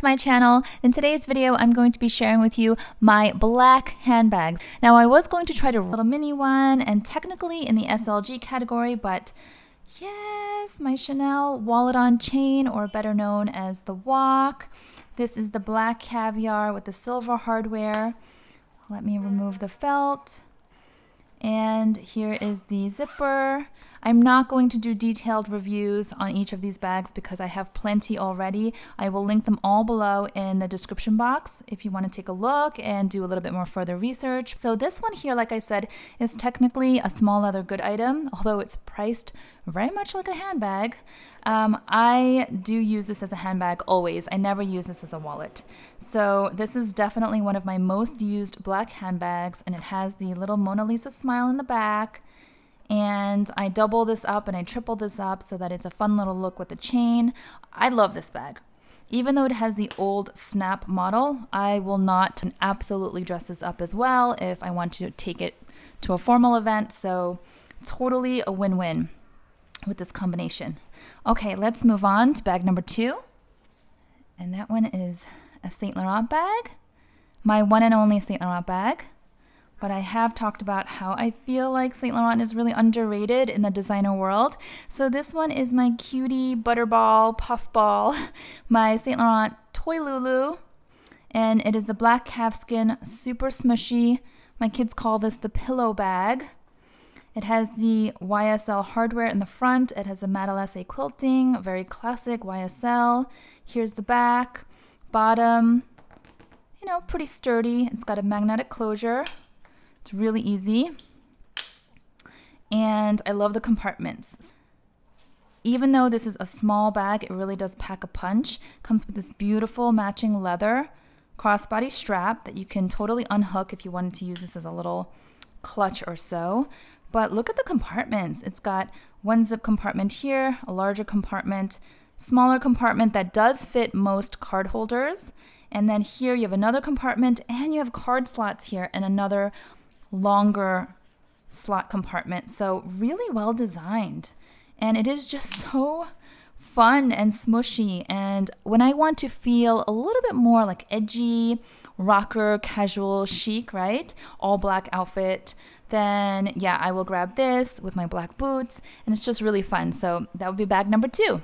to my channel. In today's video, I'm going to be sharing with you my black handbags. Now, I was going to try to little mini one and technically in the SLG category, but yes, my Chanel wallet on chain, or better known as the walk. This is the black caviar with the silver hardware. Let me remove the felt. And here is the zipper. I'm not going to do detailed reviews on each of these bags because I have plenty already. I will link them all below in the description box if you want to take a look and do a little bit more further research. So this one here, like I said, is technically a small leather good item, although it's priced very much like a handbag. I do use this as a handbag always. I never use this as a wallet. So this is definitely one of my most used black handbags, and it has the little Mona Lisa smile in the back. And I double this up and I triple this up so that it's a fun little look with the chain. I love this bag. Even though it has the old snap model, I will not absolutely dress this up as well if I want to take it to a formal event. So totally a win-win with this combination. Okay, let's move on to bag number 2. And that one is a Saint Laurent bag. My one and only Saint Laurent bag. But I have talked about how I feel like Saint Laurent is really underrated in the designer world. So this one is my cutie butterball, puffball, my Saint Laurent toy loulou. And it is a black calfskin, super smushy. My kids call this the pillow bag. It has the YSL hardware in the front. It has a matelassé quilting, very classic YSL. Here's the back, bottom, you know, pretty sturdy. It's got a magnetic closure. It's really easy, and I love the compartments. Even though this is a small bag, it really does pack a punch. Comes with this beautiful matching leather crossbody strap that you can totally unhook if you wanted to use this as a little clutch or so. But look at the compartments. It's got one zip compartment here, a larger compartment, smaller compartment that does fit most card holders. And then here you have another compartment, and you have card slots here and another longer slot compartment. So really well designed, and it is just so fun and smushy. And when I want to feel a little bit more like edgy, rocker, casual, chic, right, all black outfit, then yeah, I will grab this with my black boots, and it's just really fun. So that would be bag number 2.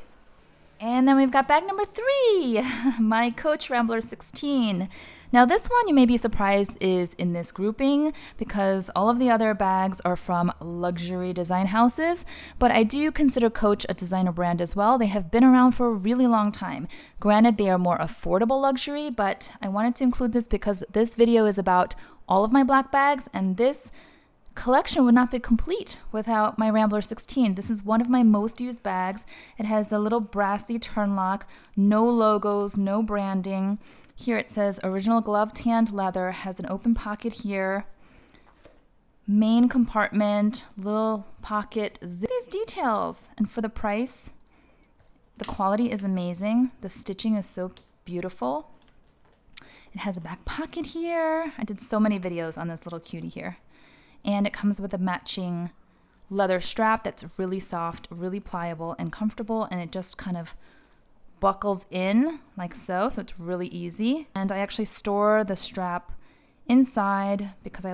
And then we've got bag number 3, my Coach Rambler 16. Now this one, you may be surprised, is in this grouping because all of the other bags are from luxury design houses, but I do consider Coach a designer brand as well. They have been around for a really long time. Granted, they are more affordable luxury, but I wanted to include this because this video is about all of my black bags, and this collection would not be complete without my Rambler 16. This is one of my most used bags. It has a little brassy turn lock, no logos, no branding. Here it says original glove tanned leather, has an open pocket here, main compartment, little pocket, these details. And for the price, the quality is amazing. The stitching is so beautiful. It has a back pocket here. I did so many videos on this little cutie here. And it comes with a matching leather strap that's really soft, really pliable and comfortable, and it just kind of buckles in like so it's really easy. And I actually store the strap inside because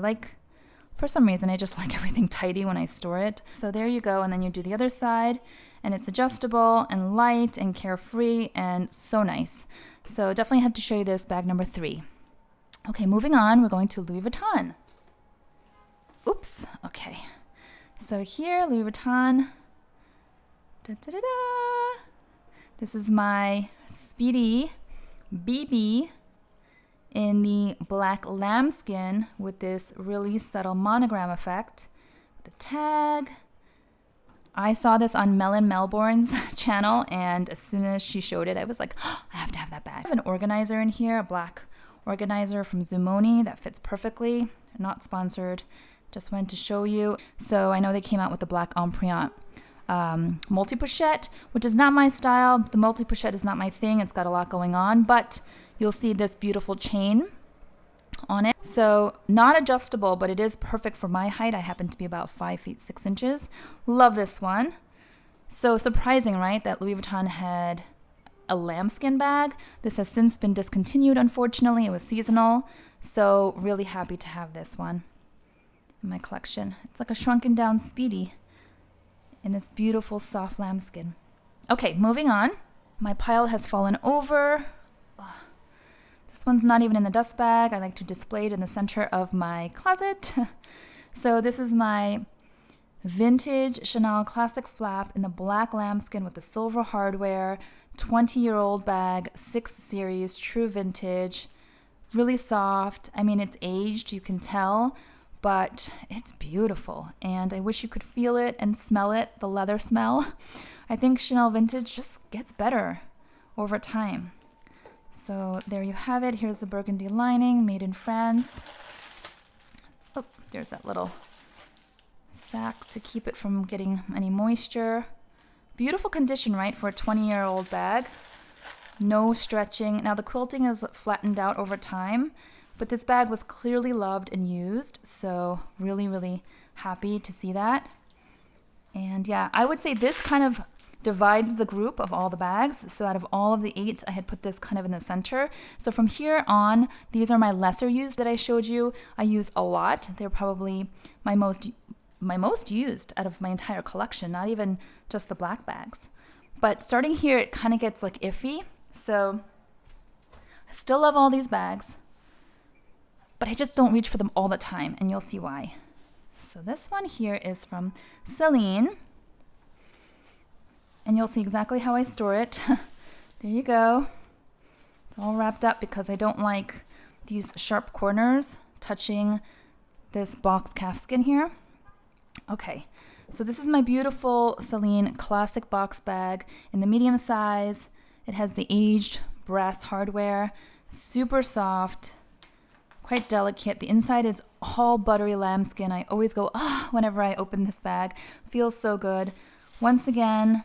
for some reason I just like everything tidy when I store it. So there you go, and then you do the other side, and it's adjustable and light and carefree and so nice. So definitely have to show you this, bag number 3. Okay, moving on, we're going to Louis Vuitton. Oops, okay. So here, Louis Vuitton. Da-da-da-da. This is my Speedy BB in the black lambskin with this really subtle monogram effect. The tag. I saw this on Melon Melbourne's channel, and as soon as she showed it, I was like, oh, I have to have that bag. I have an organizer in here, a black organizer from ZOOMONI that fits perfectly. Not sponsored. Just wanted to show you. So I know they came out with the black Empreinte multi-pochette, which is not my style. The multi-pochette is not my thing. It's got a lot going on, but you'll see this beautiful chain on it. So not adjustable, but it is perfect for my height. I happen to be about 5 feet 6 inches. Love this one. So surprising, right, that Louis Vuitton had a lambskin bag. This has since been discontinued, unfortunately. It was seasonal. So really happy to have this one in my collection. It's like a shrunken down Speedy in this beautiful soft lambskin. Okay, moving on. My pile has fallen over. Ugh. This one's not even in the dust bag. I like to display it in the center of my closet. So this is my vintage Chanel classic flap in the black lambskin with the silver hardware, 20-year-old bag, 6 series, true vintage, really soft. I mean, it's aged, you can tell, but it's beautiful. And I wish you could feel it and smell it, the leather smell. I think Chanel vintage just gets better over time. So there you have it. Here's the burgundy lining, made in France. Oh, there's that little sack to keep it from getting any moisture. Beautiful condition, right, for a 20-year-old bag. No stretching. Now the quilting is flattened out over time, but this bag was clearly loved and used, so really, really happy to see that. And yeah, I would say this kind of divides the group of all the bags. So out of all of the 8, I had put this kind of in the center. So from here on, these are my lesser used that I showed you. I use a lot. They're probably my most used out of my entire collection, not even just the black bags. But starting here, it kind of gets like iffy. So I still love all these bags, but I just don't reach for them all the time, and you'll see why. So this one here is from Celine, and you'll see exactly how I store it. There you go. It's all wrapped up because I don't like these sharp corners touching this box calfskin here. Okay, so this is my beautiful Celine classic box bag in the medium size. It has the aged brass hardware, super soft, quite delicate. The inside is all buttery lambskin. I always go, ah, whenever I open this bag. Feels so good. Once again,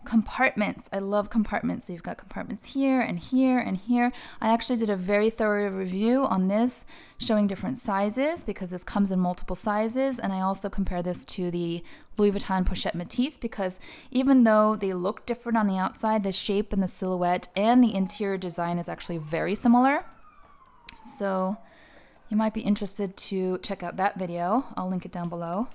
compartments. I love compartments. So you've got compartments here and here and here. I actually did a very thorough review on this, showing different sizes because this comes in multiple sizes. And I also compare this to the Louis Vuitton Pochette Métis because even though they look different on the outside, the shape and the silhouette and the interior design is actually very similar. So you might be interested to check out that video. I'll link it down below.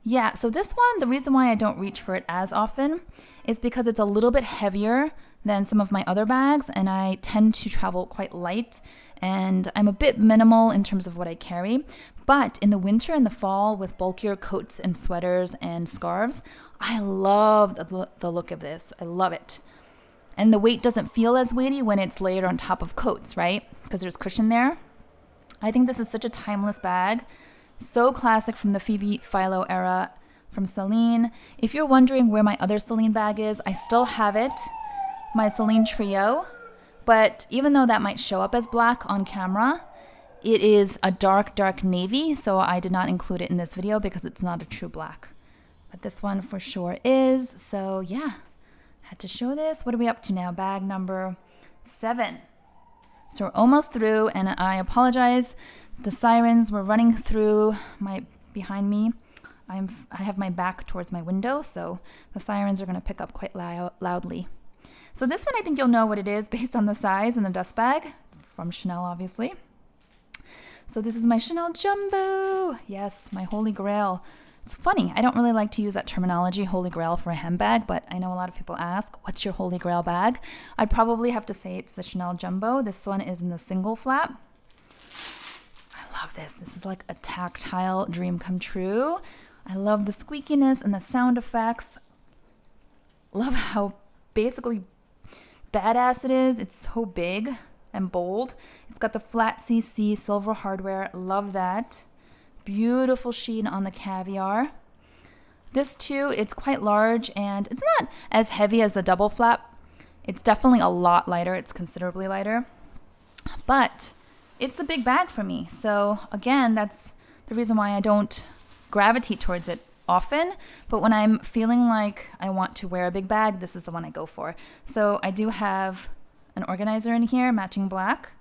Yeah, so this one, the reason why I don't reach for it as often is because it's a little bit heavier than some of my other bags, and I tend to travel quite light, and I'm a bit minimal in terms of what I carry. But in the winter and the fall with bulkier coats and sweaters and scarves, I love the look of this. I love it. And the weight doesn't feel as weighty when it's layered on top of coats, right? Because there's cushion there. I think this is such a timeless bag. So classic from the Phoebe Philo era from Celine. If you're wondering where my other Celine bag is, I still have it, my Celine Trio. But even though that might show up as black on camera, it is a dark, dark navy. So I did not include it in this video because it's not a true black. But this one for sure is. So yeah, had to show this. What are we up to now? Bag number 7. So we're almost through, and I apologize. The sirens were running through behind me. I have my back towards my window, so the sirens are going to pick up quite loudly. So this one, I think you'll know what it is based on the size and the dust bag. It's from Chanel, obviously. So this is my Chanel Jumbo. Yes, my holy grail. It's funny, I don't really like to use that terminology, holy grail, for a handbag, but I know a lot of people ask, what's your holy grail bag? I'd probably have to say it's the Chanel Jumbo. This one is in the single flap. I love this. This is like a tactile dream come true. I love the squeakiness and the sound effects. Love how basically badass it is. It's so big and bold. It's got the flat CC silver hardware. Love that. Beautiful sheen on the caviar. This too, it's quite large and it's not as heavy as the double flap. It's definitely a lot lighter. It's considerably lighter. But it's a big bag for me. So again, that's the reason why I don't gravitate towards it often. But when I'm feeling like I want to wear a big bag, this is the one I go for. So I do have an organizer in here, matching black.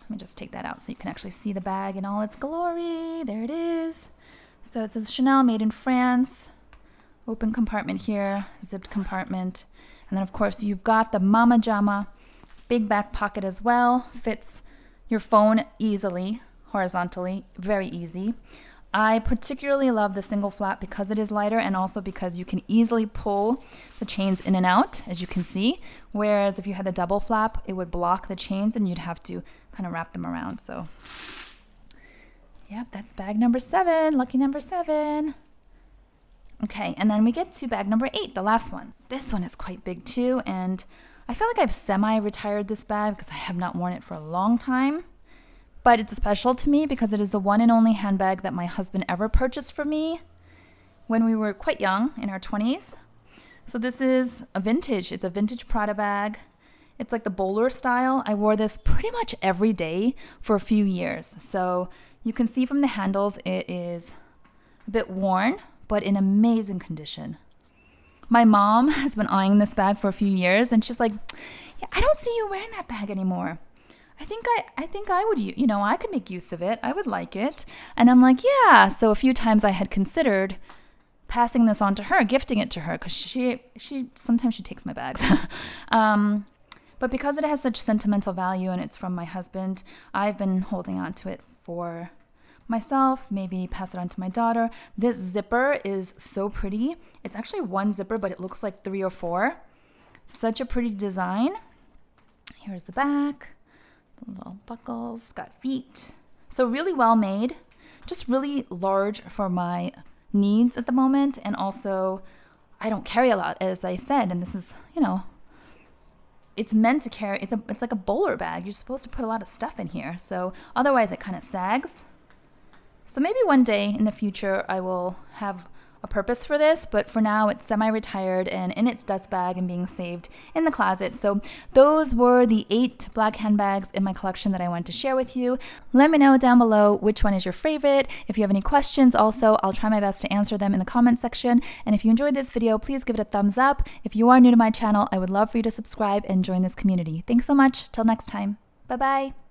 Let me just take that out so you can actually see the bag in all its glory. There it is. So it says Chanel, made in France. Open compartment here, zipped compartment. And then of course you've got the Mama Jama big back pocket as well. Fits your phone easily, horizontally, very easy. I particularly love the single flap because it is lighter and also because you can easily pull the chains in and out, as you can see. Whereas if you had the double flap, it would block the chains and you'd have to kind of wrap them around. So, yep, that's bag number 7, lucky number 7. Okay, and then we get to bag number 8, the last one. This one is quite big too, and I feel like I've semi-retired this bag because I have not worn it for a long time. But it's special to me because it is the one and only handbag that my husband ever purchased for me when we were quite young, in our 20s. So this is a vintage. It's a vintage Prada bag. It's like the bowler style. I wore this pretty much every day for a few years. So you can see from the handles it is a bit worn, but in amazing condition. My mom has been eyeing this bag for a few years, and she's like, yeah, I don't see you wearing that bag anymore. I think I would, I could make use of it. I would like it. And I'm like, yeah. So a few times I had considered passing this on to her, gifting it to her, because she sometimes she takes my bags. But because it has such sentimental value and it's from my husband, I've been holding on to it for myself, maybe pass it on to my daughter. This zipper is so pretty. It's actually one zipper, but it looks like 3 or 4. Such a pretty design. Here's the back. Little buckles, got feet. So really well made, just really large for my needs at the moment. And also I don't carry a lot, as I said, and this is, it's meant to carry, it's like a bowler bag. You're supposed to put a lot of stuff in here. So otherwise it kind of sags. So maybe one day in the future I will have a purpose for this, but for now it's semi-retired and in its dust bag and being saved in the closet. So those were the 8 black handbags in my collection that I wanted to share with you. Let me know down below which one is your favorite. If you have any questions also, I'll try my best to answer them in the comment section. And if you enjoyed this video, please give it a thumbs up. If you are new to my channel, I would love for you to subscribe and join this community. Thanks so much. Till next time. Bye-bye.